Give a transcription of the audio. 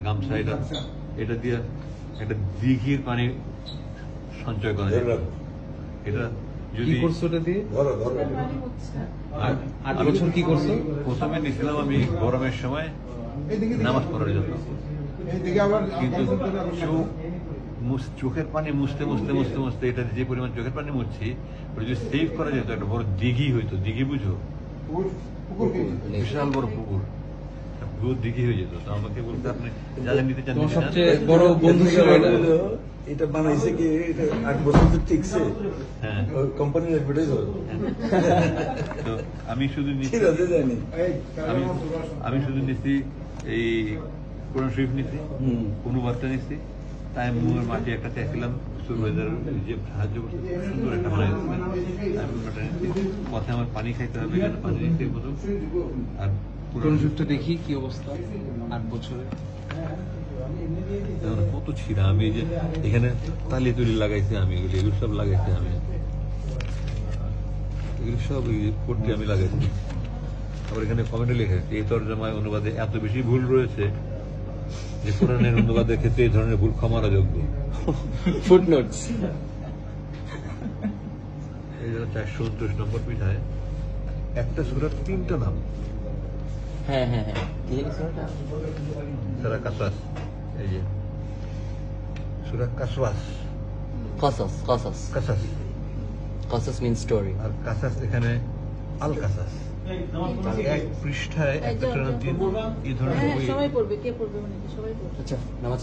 গামছা এটা দিয়ে একটা দিঘির পানি সঞ্চয় করা যায়। এটা যদি করছো ওটা দিয়ে 8 বছর কি করছো? প্রথমে নিয়েছিলাম আমি গরমের সময় নামাজ পড়ার জন্য, কিন্তু চোখের পানি মুছতে মুছতে মুছতে মুছতে এটা যে পরিমাণ চোখের পানি মুছছি ওটা যদি সেভ করা যেত একটা বড় দিঘি হইতো। দিঘি বুঝো? বিশাল বড় পুকুর, দিঘি হয়ে যেত। তো আমাকে বলতে আপনি যাদের নিতে চান, সবচেয়ে বড় বন্ধু ছিল এটা বানাইছে কি 8 বছর তো ঠিকছে। হ্যাঁ, কোম্পানির অ্যাডভার্টাইজ হয়। তো আমি শুধু নিচ্ছি, আমি শুধু নিচ্ছি এই কোরআন শরীফ নিচ্ছি, অনুবাদটা নিচ্ছি, তাই মুয়ের মাটি একটা চাইছিলাম সুরবাজার যে সাহায্য করছে, সুন্দর একটা বানাই পথে আমার পানি খাইতে হবে, এখানে পানি নিতে মতো। আর কোরআন শরীফটা দেখি কি অবস্থা 8 বছরে। কত ছিঁড়া, আমি যে এখানে তালি তুলি লাগাইছি, আমি এগুলো সব লাগাইছি, আমি এগুলো সব করতে আমি লাগাইছি। আবার এখানে কমেন্টে লেখা এই তর্জমায় অনুবাদে এত বেশি ভুল রয়েছে যে কোরআনের অনুবাদের ক্ষেত্রে এই ধরনের ভুল ক্ষমার যোগ্য। ফুটনোটস। এই জন্য 429 নম্বর পৃষ্ঠায় একটা সূরার 3টা নাম। হ্যাঁ হ্যাঁ হ্যাঁ, কি সূরাটা? সূরা কাসাস। এই যে সূরা কাসওয়াস, কাসাস। কাসাস কাসাস, কাসাস মিন্স স্টোরি। আর কাসাস এখানে আল কাসাস। এক পৃষ্ঠায় একটা এই ধরনের সবাই পড়বে, কে পড়বে? সবাই পড়বে। আচ্ছা, নামাজ